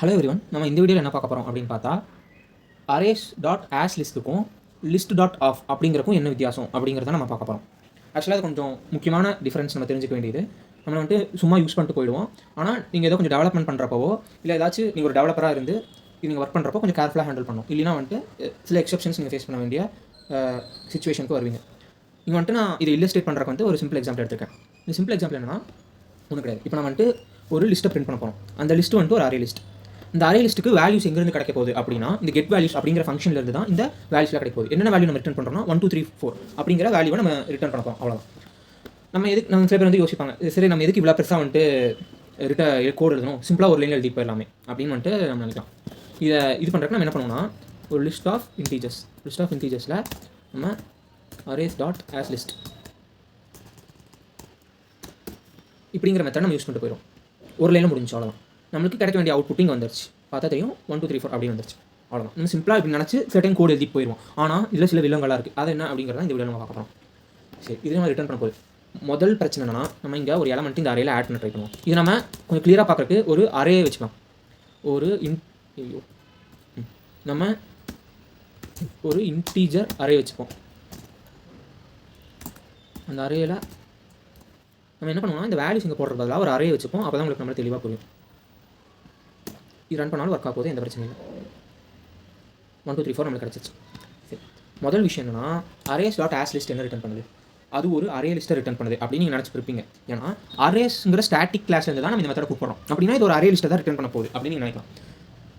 Hello everyone, நம்ம இந்த வீடியோவில் என்ன பார்க்க போகிறோம் அப்படின்னு பார்த்தா Arrays.asListக்கும் List.of அப்படிங்கிறக்கும் என்ன வித்தியாசம் அப்படிங்கிறத நம்ம பார்க்க போகிறோம். ஆக்சுவலாக அது கொஞ்சம் முக்கியமான டிஃப்ரென்ஸ் நம்ம தெரிஞ்சுக்க வேண்டியது. நம்ம வந்துட்டு சும்மா யூஸ் பண்ணிட்டு போயிடுவோம். ஆனால் நீங்கள் ஏதோ கொஞ்சம் டெவலப்மெண்ட் பண்ணுறப்போ இல்லை ஏதாச்சும் நீங்கள் ஒரு டெவலப்பராக இருந்து நீங்கள் ஒர்க் பண்ணுறப்போ கொஞ்சம் கேர்ஃபுல்லாக ஹேண்டில் பண்ணணும். இல்லைனா வந்துட்டு சில எக்ஸப்ஷன்ஸ் நீங்கள் ஃபேஸ் பண்ண வேண்டிய சிச்சுவேஷனுக்கு வருவீங்க. இங்கே வந்துட்டு நான் இதை இல்லஸ்ட்ரேட் பண்ணுறக்கு வந்து ஒரு சிம்பிள் எக்ஸாம்பிள் எடுத்துருக்கேன். இந்த சிம்பிள் எக்ஸாம்பிள் என்னன்னா ஒன்றும் கிடையாது. இப்போ நான் வந்துட்டு ஒரு லிஸ்ட்டை பிரிண்ட் பண்ண போகிறோம். அந்த லிஸ்ட்டு வந்துட்டு ஒரு அரே லிஸ்ட். இந்த அரே லிஸ்ட்டுக்கு வேல்யூஸ் எங்கேருந்து கிடைக்க போகுது அப்படின்னா இந்த கெட் வேல்யூஸ் அப்படிங்கிற ஃபங்க்ஷன்லேருந்து தான் இந்த வேல்யூஸ்லாம் கிடைக்க போகுது. என்னென்ன வேல்யூ நம்ம ரிட்டர்ன் பண்ணுறோம்னா 1 2 3 4 அப்படிங்கிற வேல்யூவை நம்ம ரிட்டர்ன் பண்ண போகிறோம். அவ்வளோதான். நம்ம சில பேர் வந்து யோசிப்பாங்க, சரி நம்ம எதுக்கு இவ்வளோ பெருசாக வந்துட்டு கோட் எழுதணும், சிம்பிளாக ஒரு லைன் எழுதி போயிடலாமே அப்படின்னு வந்துட்டு நம்ம நினைக்கலாம். இது பண்ணுறதுக்கு நம்ம என்ன பண்ணுவோம்னா ஒரு லிஸ்ட் ஆஃப் இன்டீஜர்ஸில் நம்ம arrays.asList இப்படிங்கிற மெத்தட் நம்ம யூஸ் பண்ணிட்டு போயிடும். ஒரு லைனில் முடிஞ்சு அவ்வளோதான். நம்மளுக்கு கிடைக்க வேண்டிய அவுட்புட் இங்கே வந்துருச்சு. பார்த்தா தெரியும் 1 2 3 4 அப்படின்னு வந்துருச்சு. அவ்வளோதான். நம்ம சிம்பிளாக இப்படி நினச்சி சில டைம் கோட் எழுதி போயிடுவோம். ஆனால் இதில் சில வில்லங்களாக இருக்குது. அது என்ன அப்படிங்கிறத இந்த வீடியோ நம்ம பார்க்க போகிறோம். சரி, இது நம்ம ரிட்டர்ன் பண்ண போகுது. முதல் பிரச்சனை என்னன்னா நம்ம இங்கே ஒரு எலமெண்ட் இந்த அரேயில் ஆட் பண்ண ட்ரை பண்ணுவோம். இது நம்ம கொஞ்சம் கிளியராக பார்க்குறதுக்கு ஒரு அரே வச்சுக்கலாம். நம்ம ஒரு இன்டீஜர் அரே வச்சுப்போம். அந்த அரேயில் நம்ம என்ன பண்ணுவோம்னா இந்த வேல்யூஸ் இங்கே போடுற பதிலாக ஒரு அரே வச்சுப்போம். அப்போ தான் உங்களுக்கு நம்மளுக்கு தெளிவாக புரியும். இது ரன் பண்ணாலும் ஒர்க் ஆக போகுது, எந்த பிரச்சனையும் இல்லை. 1 2 3 4 நம்மளுக்கு கிடச்சிச்சு. சரி, முதல் விஷயம் என்னன்னா arrays.asList என்ன ரிட்டர்ன் பண்ணுது, அது ஒரு அரே லிஸ்ட்டை ரிட்டர்ன் பண்ணுது அப்படின்னு நீங்கள் நினச்சிருப்பீங்க. ஏன்னா அரேஸ்ங்கிற ஸ்டாட்டிக் கிளாஸ்லேருந்து தான் நம்ம இந்த மெத்தடை கூப்பிட்றோம். அப்படின்னா இது ஒரு அரே லிஸ்ட்டை தான் ரிட்டர்ன் பண்ண போகுது அப்படின்னு நீங்கள் நினைக்கலாம்.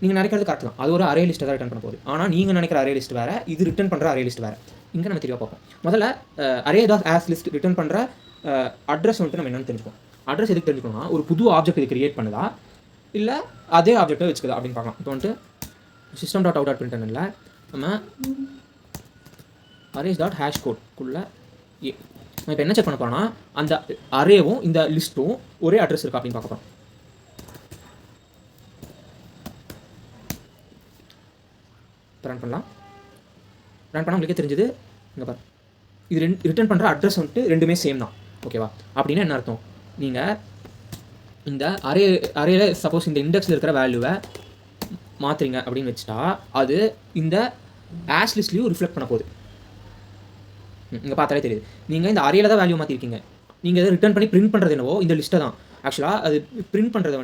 நீங்கள் நினைக்கிறது கரெக்ட் தான், அது ஒரு அரே லிஸ்ட்டை தான் ரிட்டர்ன் பண்ண போகுது. ஆனால் நீங்கள் நினைக்கிற அரே லிஸ்ட் வேறு, இது ரிட்டர்ன் பண்ணுற அரே லிஸ்ட் வேறு. இங்கே நம்ம தெளிவாக பார்ப்போம். முதல்ல array.asList ரிட்டர்ன் பண்ணுற அட்ரஸ் வந்துட்டு நம்ம என்னென்னு தெரிஞ்சுப்போம். அட்ரஸ் எதுக்கு தெரிஞ்சுக்கணும்னா ஒரு புது ஆப்ஜெக்ட் இது கிரியேட் பண்ணுதா இல்லை அதே ஆப்ஜெக்டை வச்சுக்குதா அப்படின்னு பார்க்கலாம். இப்போ வந்துட்டு system.out.println நம்ம arrays.hashcode நம்ம இப்போ என்ன செக் பண்ண போகிறோம்னா அந்த அரேவும் இந்த லிஸ்ட்டும் ஒரே அட்ரஸ் இருக்கா அப்படின்னு பார்க்க போகிறோம். ரன் பண்ணலாம். ரன் பண்ணால் உங்களுக்கே தெரிஞ்சது. இங்கே பாரு, இது ரிட்டர்ன் பண்ணுற அட்ரஸ் வந்துட்டு ரெண்டுமே சேம் தான். ஓகேவா? அப்படின்னா என்ன அர்த்தம், நீங்கள் இந்த அரேல சப்போஸ் இந்த இண்டெக்ஸில் இருக்கிற வேல்யூவை மாற்றுறீங்க அப்படின்னு வச்சுட்டா அது இந்த ஆஸ் லிஸ்ட்லேயும் ரிஃப்ளெக்ட் பண்ண போகுது. இங்கே பார்த்தாலே தெரியுது. நீங்கள் இந்த அரேல தான் வேல்யூ மாற்றிருக்கீங்க. நீங்கள் எதை ரிட்டர்ன் பண்ணி பிரிண்ட் பண்ணுறது என்னவோ இந்த லிஸ்ட்டை தான். ஆக்சுவலாக அது பிரிண்ட் பண்ணுறது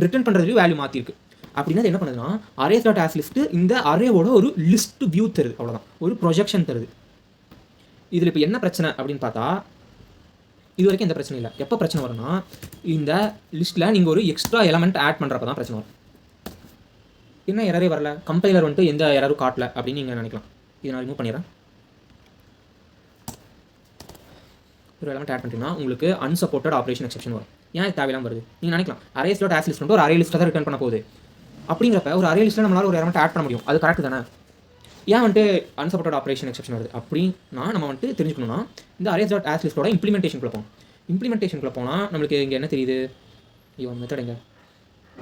ரிட்டர்ன் பண்ணுறதுலையும் வேல்யூ மாற்றிருக்கு. அப்படின்னா என்ன பண்ணுதுன்னா arrays.asList இந்த அரேவோட ஒரு லிஸ்ட் வியூ தருது. அவ்வளோதான், ஒரு ப்ரொஜெக்ஷன் தருது. இதில் இப்போ என்ன பிரச்சனை அப்படின்னு பார்த்தா இது வரைக்கும் எந்த பிரச்சனை இல்லை. எப்போ பிரச்சனை வரும்னா இந்த லிஸ்ட்டில் நீங்கள் ஒரு எக்ஸ்ட்ரா எலமெண்ட் ஆட் பண்ணுறப்ப தான் பிரச்சனை வரும். என்ன எரரே வரல, கம்பைலர் வந்துட்டு எந்த எரரும் காட்டல அப்படின்னு நீங்கள் நினைக்கலாம். இதை நான் ரிமூவ் பண்ணிடுறேன். ஒரு எலமெண்ட் ஆட் பண்ணிட்டீங்கன்னா உங்களுக்கு அன்சப்போர்ட்டட் ஆப்ரேஷன் எக்ஸெப்ஷன் வரும். ஏன் இது தேவையில்லாம வருது நீங்கள் நினைக்கலாம். arrays.asList ஒரு அரே லிஸ்ட்டை தான் ரிட்டர்ன் பண்ண போகுது. அப்படிங்கிறப்ப ஒரு அரே லிஸ்ட்டில் நம்மளால் ஒரு எலமெண்ட் ஆட் பண்ண முடியும், அது கரெக்ட் தானே. ஏன் வந்துட்டு அன்சப்போர்ட்டட் ஆப்ரேஷன் எக்ஸெப்ஷன் வருது அப்படின்னா நம்ம வந்துட்டு தெரிஞ்சுக்கணும்னா இந்த arrays.asListோட இம்ப்ளிமெண்டேஷனுக்குள்ள போகணும். இம்ப்ளிமெண்டேஷனுக்குள்ள போனால் நம்மளுக்கு இங்கே என்ன தெரியுது, மெத்தட் எங்கே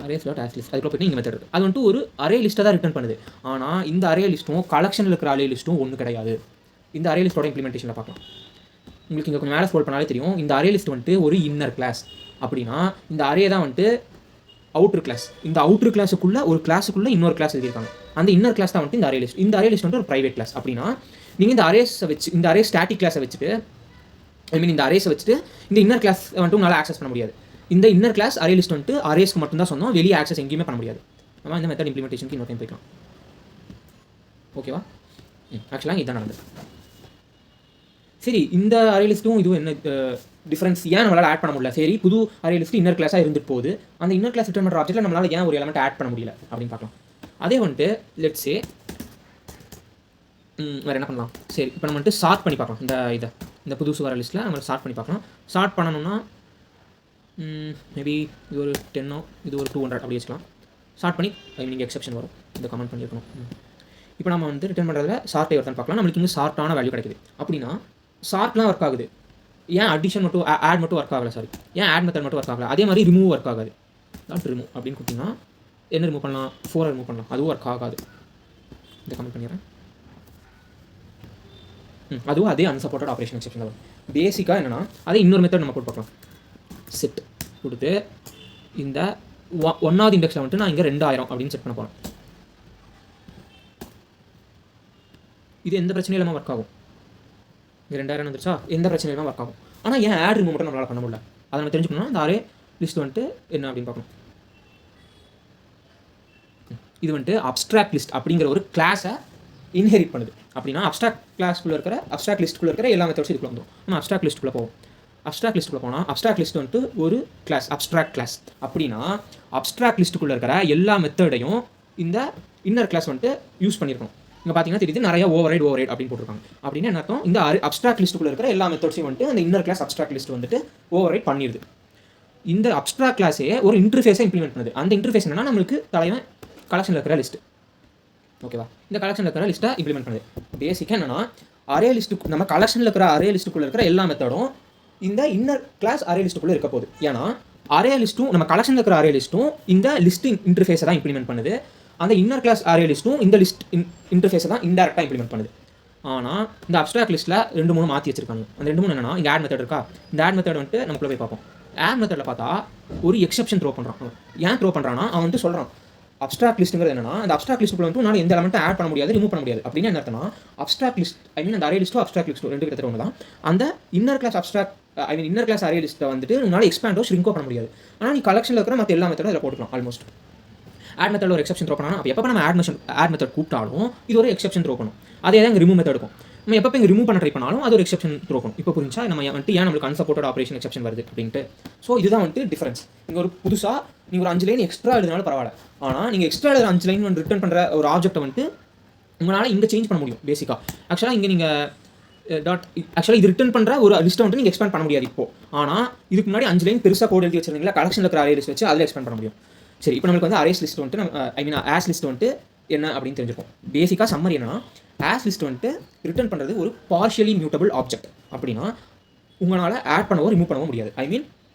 arrays.asList அதுக்குள்ள போய்ட்டு இங்கே மெத்தட் இருக்குது. அது வந்துட்டு ஒரு அரே லிஸ்ட்டை தான் ரிட்டர்ன் பண்ணுது. ஆனால் இந்த அரே லிஸ்ட்டும் கலெக்ஷனில் இருக்கிற அரே லிஸ்ட்டும் ஒன்று கிடையாது. இந்த அரே லிஸ்ட்டோட இம்ப்ளிமெண்டேஷனில் பார்க்கலாம். உங்களுக்கு இங்கே கொஞ்சம் மேலே ஸ்க்ரோல் பண்ணாலே தெரியும். இந்த அரே லிஸ்ட் வந்துட்டு ஒரு இன்னர் கிளாஸ். அப்படின்னா இந்த அரே தான் வந்துட்டு அவுட்ரு கிளாஸ். இந்த அவுட்ரு கிளாஸுக்குள்ளே ஒரு கிளாஸுக்குள்ளே இன்னொரு கிளாஸ் எழுதியிருக்காங்க. அந்த இன்னர் கிளாஸ் தான் வந்துட்டு இந்த அரே லிஸ்ட். இந்த அரே லிஸ்ட் வந்துட்டு ஒரு ப்ரைவேட் கிளாஸ். அப்படின்னா நீங்கள் இந்த அரேஸை வச்சு இந்த அரே ஸ்டாட்டிக் கிளாஸை வச்சுட்டு இந்த அரேஸை வச்சுட்டு இந்த இன்னர் கிளாஸ் வந்துட்டு உங்களால் ஆக்சஸ் பண்ண முடியாது. இந்த இன்னர் கிளாஸ் அரே லிஸ்ட் வந்துட்டு அரேஸ்க்கு மட்டும்தான் சொன்னோம், வெளியே ஆக்சஸ் எங்கேயுமே பண்ண முடியாது. நம்ம இந்த மெத்தட் இம்ப்ளிமெண்டேஷனுக்கு இன்னொரு டைம் போய்க்கலாம். ஓகேவா? ஆக்சுவலாக இதுதான் நடந்தது. சரி, இந்த அரே லிஸ்ட்டும் இதுவும் என்ன டிஃப்ரென்ஸ், ஏன் நம்மளால் ஆட் பண்ண முடியல? சரி, புது அரே லிஸ்ட் இன்னர் கிளாஸாக இருந்துட்டு போகுது. அந்த இன்னர் கிளாஸ் ரிட்டர்ன் பண்ணுற ஆப்ஜெக்ட்டில் நம்மளால் ஏன் ஒரு எலமெண்ட் ஆட் பண்ண முடியல அப்படின்னு பார்க்கலாம். அதே வந்துட்டு லெட்ஸே வேறு என்ன பண்ணலாம். சரி, இப்போ நம்ம வந்துட்டு சார்ட் பண்ணி பார்க்கலாம். இந்த புதுசு வர லிஸ்ட்டில் நம்ம சார்ட் பண்ணி பார்க்கலாம். சார்ட் பண்ணணும்னா மேபி இது ஒரு 10 இது ஒரு 200 அப்படி வச்சுக்கலாம். சார்ட் பண்ணி நீங்கள் எக்ஸெப்ஷன் வரும், இந்த கமெண்ட் பண்ணியிருக்கணும். இப்போ நம்ம வந்து ரிட்டர்ன் பண்ணுறதுல சார்ட்டை ஒருத்தன் பார்க்கலாம். நம்மளுக்கு இங்கே சார்ட்டான வேல்யூ கிடைக்குது. அப்படின்னா சார்ட்லாம் ஒர்க் ஆகுது. ஏன் அடிஷன் மட்டும் ஆட் மட்டும் ஒர்க் ஆகலை? சாரி, ஏன் ஆட் மெத்தட் மட்டும் ஒர்க் ஆகலை? அதே மாதிரி ரிமூவ் ஒர்க் ஆகாது. நாட் ரிமூவ் அப்படின்னு கொடுத்தீங்கன்னா என்ன ரிமூவ் பண்ணலாம்? 4 ரிமூவ் பண்ணலாம், அதுவும் ஒர்க் ஆகாது. இந்த கமெண்ட் பண்ணிடுறேன். அதுவும் அதே அன்சப்போர்ட்டட் ஆப்ரேஷன் எக்ஸெப்ஷன் வரும். பேசிக்காக என்னென்னா அதே இன்னொரு மெத்தட் நம்ம போட்டு பார்க்கலாம். செட் கொடுத்து இந்த ஒன்றாவது இண்டெக்ஸில் வந்துட்டு நான் இங்கே 2000 அப்படின்னு செட் பண்ண போகிறேன். இது எந்த பிரச்சனையும் இல்லாமல் ஒர்க் ஆகும். இங்கே 2000 வந்துருச்சா, எந்த பிரச்சனையும் இல்லாமல் ஒர்க் ஆகும். ஆனால் ஏன் ஆட் ரிமூவ் மட்டும் நம்மளால் பண்ண முடியல, அதை நம்ம தெரிஞ்சுக்கணும்னா இந்த அரே லிஸ்ட் வந்துட்டு என்ன அப்படின்னு பார்க்கணும். இது வந்துட்டு அப்ஸ்ட்ராக்ட் லிஸ்ட் அப்படிங்கிற ஒரு கிளாஸை இன்ஹெரிட் பண்ணுது. அப்படின்னா அப்ஸ்ட்ராக்ட் லிஸ்ட்டுக்குள்ளே இருக்கிற எல்லா மெத்தட்ஸும் இதுக்குள்ள வந்துடும். நம்ம அப்ஸ்ட்ராக்ட் லிஸ்ட்டுக்குள்ளே போவோம். அப்ஸ்ட்ராக்ட் லிஸ்ட்டுக்குள்ளே போனால் அப்ஸ்ட்ராக்ட் லிஸ்ட் வந்துட்டு ஒரு கிளாஸ், அப்ஸ்ட்ராக்ட் கிளாஸ். அப்படின்னா அப்ஸ்ட்ராக்ட் லிஸ்ட்டுக்குள்ளே இருக்கிற எல்லா மெத்தடையும் இந்த இன்னர் கிளாஸ் வந்துட்டு யூஸ் பண்ணியிருக்கணும். இங்கே பார்த்தீங்கன்னா தெரியுது நிறைய ஓவரைட் அப்படின்னு போட்டிருக்காங்க. அப்படின்னு என்ன அர்த்தம், இந்த அப்ஸ்ட்ராக்ட் லிஸ்ட்டுக்குள்ளே இருக்கிற எல்லா மெத்தட்ஸையும் வந்துட்டு அந்த இன்னர் கிளாஸ் அப்ஸ்ட்ராக்ட் லிஸ்ட் வந்துட்டு ஓவரைட் பண்ணிடுது. இந்த அப்ஸ்ட்ராக்ட் கிளாஸே ஒரு இன்டர்ஃபேஸை இம்ப்ளிமெண்ட் பண்ணுது. அந்த இன்டர்ஃபேஸ் என்னன்னா நம்மளுக்கு தலைவன் கலெக்ஷனில் இருக்கிற லிஸ்ட். ஓகேவா, இந்த கலெக்ஷனில் இருக்கிற லிஸ்ட்டை இம்ப்ளிமெண்ட் பண்ணுது. பேசிக்காக என்னன்னா அரே லிஸ்ட்டு, நம்ம கலெக்ஷனில் இருக்கிற அரே லிஸ்ட்டுக்குள்ளே இருக்கிற எல்லா மெத்தடும் இந்த இன்னர் கிளாஸ் அரே லிஸ்ட்டுக்குள்ளே இருக்க போகுது. ஏன்னா அரே லிஸ்ட்டும் நம்ம கலெக்ஷனில் இருக்கிற அரே லிஸ்ட்டும் இந்த லிஸ்டிங் இன்டர்ஃபேஸை தான் இம்ப்ளிமெண்ட் பண்ணுது. அந்த இன்னர் கிளாஸ் அரே லிஸ்ட்டும் இந்த லிஸ்ட் இன்டர்ஃபேஸை தான் இன்டெரக்டாக இம்ப்ளிமெண்ட் பண்ணுது. ஆனால் இந்த அப்ஸ்ட்ராக்ட் லிஸ்ட்டில் 2-3 மாற்றி வச்சிருக்காங்க. அந்த 2-3 என்னன்னா, இங்கே ஆட் மெத்தட் இருக்கா, இந்த ஆட் மெத்தட் வந்துட்டு நமக்குள்ள போய் பார்ப்போம். ஆட் மெத்தடில் பார்த்தா ஒரு எக்ஸெப்ஷன் த்ரோ பண்ணுறான். ஏன் த்ரோ பண்ணுறான்னா, அவன் வந்துட்டு சொல்கிறான் அப்ஸ்ட்ராக்ட் லிஸ்ட்டுங்கிறது என்னன்னா, அந்த அப்ஸ்ட்ராக்ட் லிஸ்ட்டுக்குள்ள வந்து உன்னால் எந்த எலமெண்ட்டும் ஆட் பண்ண முடியாது, ரிமூவ் பண்ண முடியாது. அப்படின்னு என்ன அர்த்தம்னா, அப்ஸ்ட்ராக்ட் லிஸ்ட் அந்த அரே லிஸ்ட்டோ அப்ஸ்ட்ராக்ட் லிஸ்ட்டோ ரெண்டு கிட்டத்தட்ட ஒன்று தான். அந்த இன்னர் கிளாஸ் அரே லிஸ்ட்டை வந்துட்டு உன்னால் எக்ஸ்பேண்டோ ஷ்ரிங்கோ பண்ண முடியாது. ஆனால் நீ கலெக்ஷனில் இருக்கிற மற்ற எல்லா மெத்தடும் அதில் போட்டுக்கலாம். ஆல்மோஸ்ட் ஆட் மெத்தட் ஒரு எக்ஸெப்ஷன் த்ரோ பண்ணா, அப்போ எப்போ நம்ம ஆட் மெத்தட் கூப்பிட்டாலும் இது ஒரு எக்ஸெப்ஷன் த்ரோ பண்ணும். அதே தான் இங்கே ரிமூவ் மெத்தட் இருக்கும். நம்ம எப்போ இங்கே ரிமூவ் பண்ண ட்ரை பண்ணாலும் அது ஒரு எக்ஸெப்ஷன் த்ரோ பண்ணும். இப்போ புரிஞ்சா நம்ம வந்துட்டு ஏன் நம்மளுக்கு அன்சப்போர்ட்டட் ஆப்ரேஷன் எக்ஸெப்ஷன் வருது அப்படின்ட்டு. ஸோ இதுதான் வந்துட்டு டிஃபரன்ஸ். இங்கே ஒரு புதுசாக நீங்கள் ஒரு 5 லைன் எக்ஸ்ட்ரா எழுதினாலும் பரவாயில்ல. ஆனால் நீங்கள் எக்ஸ்ட்ரா எழுதுற 5 லைன் வந்து ரிட்டர்ன் பண்ணுற ஒரு ஆப்ஜெக்ட்டை வந்துட்டு உங்களால் இங்கே சேஞ்ச் பண்ண முடியும். பேசிக்காக ஆக்சுவலாக இங்கே நீங்கள் இது ரிட்டர்ன் பண்ணுற ஒரு லிஸ்ட்டை வந்து நீங்கள் எக்ஸ்பேண்ட் பண்ண முடியாது இப்போ. ஆனால் இதுக்கு முன்னாடி 5 லைன் பெருசாக கோட் எழுதி வச்சிருந்தீங்களா, கலெக்ஷனில் இருக்கிற அரே லிஸ்ட் வச்சு அதில் எக்ஸ்பேண்ட் பண்ண முடியும். சரி, இப்போ நம்மளுக்கு வந்து அரேஸ் லிஸ்ட் வந்துட்டு ஆஸ் லிஸ்ட் வந்துட்டு என்ன அப்படின்னு தெரிஞ்சிருக்கும். பேசிக்காக சம்மரி என்னன்னா, ஆஸ் லிஸ்ட் வந்துட்டு ரிட்டர்ன் பண்ணுறது ஒரு பார்ஷியலி மியூட்டபிள் ஆப்ஜெக்ட். அப்படின்னா உங்களால் ஆட் பண்ணவோ ரிமூவ் பண்ணவோ முடியாது.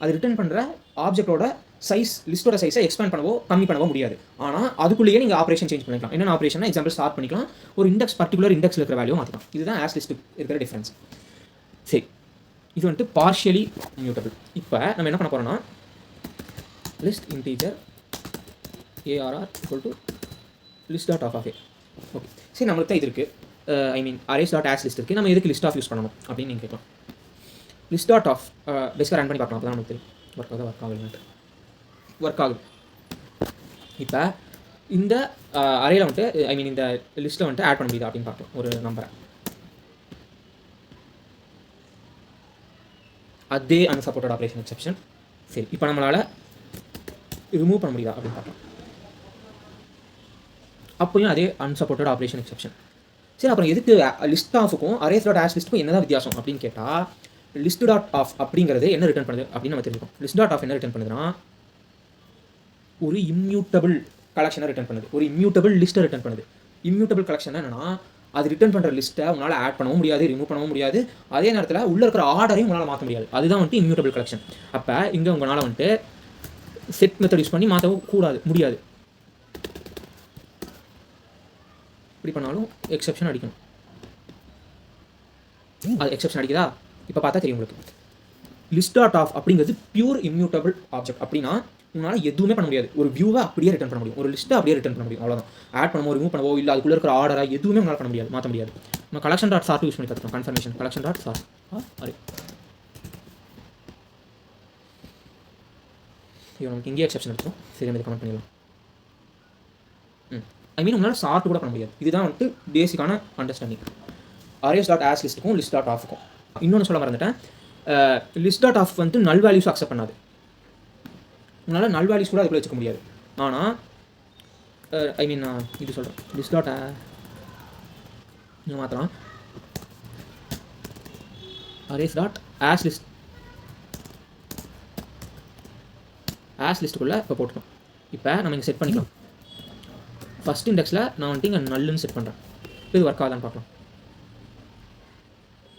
அது ரிட்டர்ன் பண்ணுற ஆப்ஜெக்டோட சைஸ், லிஸ்ட்டோட சைஸை எக்ஸ்பேண்ட் பண்ணவோ கம்மி பண்ணவோ முடியாது. ஆனால் அதுக்குள்ளேயே நீங்கள் ஆப்ரேஷன் சேஞ்ச் பண்ணிக்கலாம். என்னென்ன ஆப்ரேஷன், எக்ஸாம்பிள் ஸ்டார்ட் பண்ணிக்கலாம், ஒரு பர்டிகுலர் இண்டெக்ஸில் இருக்கிற வேல்யூ மாற்றிக்கலாம். இதுதான் ஆஸ் லிஸ்ட் இருக்கிற டிஃபரன்ஸ். சரி, இது வந்துட்டு பார்ஷியலி மியூட்டபிள். இப்போ நம்ம என்ன பண்ண போகிறோம்னா, list integer ARR = list.of. Okay, சரி, நம்மளுக்கு இது இருக்குது. arrays.asList இருக்குது. நம்ம எதுக்கு list of யூஸ் பண்ணணும் அப்படின்னு நீங்கள் கேட்கலாம். list.of பேசிக்காக ரன் பண்ணி பார்க்கலாம். அப்போ தான் நமக்கு தெரியும் ஒர்க் ஆகுது. இப்போ இந்த அரேயில் வந்துட்டு இந்த லிஸ்ட்டில் வந்துட்டு ஆட் பண்ண முடியுதா அப்படின்னு பார்க்கலாம். ஒரு நம்பரை அதே அன்சப்போர்ட்டட் ஆப்ரேஷன் எக்ஸெப்ஷன். சரி, இப்போ நம்மளால் ரிமூவ் பண்ண முடியுதா அப்படின்னு பார்க்கலாம். அப்போயும் அதே அன்சப்போர்ட்டட் ஆப்ரேஷன் எக்ஸெப்ஷன். சரி, அப்புறம் எதுக்கு லிஸ்ட் ஆஃபுக்கும் arrays.asListக்கும் என்னதான் வித்தியாசம் அப்படின்னு கேட்டால், list.of அப்படிங்கிறது என்ன ரிட்டர்ன் பண்ணுது அப்படின்னு நம்ம தெரிஞ்சுக்கோம். list.of என்ன ரிட்டர்ன் பண்ணுதுன்னா, ஒரு இம்மியூட்டபிள் கலெக்ஷனை ரிட்டர்ன் பண்ணுது, ஒரு இம்மியூட்டபிள் லிஸ்ட்டை ரிட்டர்ன் பண்ணுது. இம்மியூட்டபிள் கலெக்ஷன் என்னன்னா, அது ரிட்டர்ன் பண்ணுற லிஸ்ட்டை உங்களால் ஆட் பண்ணவும் முடியாது, ரிமூவ் பண்ணவும் முடியாது. அதே நேரத்தில் உள்ளே இருக்கிற ஆர்டரையும் உங்களால் மாற்ற முடியாது. அதுதான் வந்துட்டு இம்மியூட்டபிள் கலெக்ஷன். அப்போ இங்கே உங்களால் வந்துட்டு செட் மெத்தட் யூஸ் பண்ணி மாற்றவும் முடியாது. இப்படி பண்ணாலும் எக்ஸெப்ஷன் அடிக்கணும். அது எக்ஸெப்ஷன் அடிக்குதா இப்போ பார்த்தா தெரியும் உங்களுக்கு. list.of அப்படிங்கிறது பியூர் இம்மியூட்டபிள் ஆப்ஜெக்ட். அப்படின்னா உங்களால் எதுவுமே பண்ண முடியாது. ஒரு வியூவை அப்படியே ரிட்டர்ன் பண்ண முடியும், ஒரு லிஸ்ட்டை அப்படியே ரிட்டர்ன் பண்ண முடியும், அவ்வளோதான். ஆட் பண்ணவோ ரிமூவ் பண்ணவோ இல்லை அதுக்குள்ளே இருக்கிற ஆர்டரை எதுவுமே உங்களால் பண்ண முடியாது, மாற்ற முடியாது. நம்ம collection.sort யூஸ் பண்ணி பார்த்துக்கலாம். Confirmation collection.sort. அரே நமக்கு இங்கே எக்ஸெப்ஷன் இருக்கும். சரி, நம்ம கமெண்ட் பண்ணிடலாம். உங்களால் சார்ட் கூட பண்ண முடியாது. இதுதான் வந்துட்டு பேசிக்கான அண்டர்ஸ்டாண்டிங் arrays.asListக்கும் list.ofக்கும். இன்னொன்று சொல்ல மறந்துட்டேன், list.of வந்துட்டு நல் வேல்யூஸ் அக்செப்ட் பண்ணாது. உங்களால் நல் வேல்யூஸ் கூட அதுக்குள்ளே வச்சுக்க முடியாது. ஆனால் இது சொல்கிறேன், list.a நீங்கள் மாற்றலாம். arrays.asListக்குள்ளே இப்போ போட்டுக்கோம். இப்போ நம்ம இங்கே செட் பண்ணிக்கலாம். ஃபஸ்ட் இண்டெக்ஸில் நான் வந்துட்டு இங்கே நல்லுன்னு செட் பண்ணுறேன். இது ஒர்க் ஆகுதான்னு பார்க்கலாம்.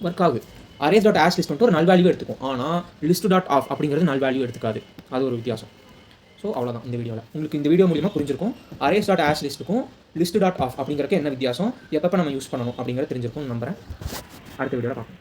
ஒர்க் ஆகுது. arrays.asList வந்துட்டு ஒரு நல் வேல்யூ எடுத்துக்கும். ஆனால் list.of அப்படிங்கிறது நல் வேல்யூ எடுத்துக்காது. அது ஒரு வித்தியாசம். ஸோ அவ்வளோதான் இந்த வீடியோவில். உங்களுக்கு இந்த வீடியோ மூலிமா புரிஞ்சிருக்கும் arrays.asListக்கும் list.of அப்படிங்கிறக்கு என்ன வித்தியாசம், எப்போ நம்ம யூஸ் பண்ணணும் அப்படிங்கிறத தெரிஞ்சிருக்கும்னு நம்புகிறேன். அடுத்த வீடியோவில் பார்ப்போம்.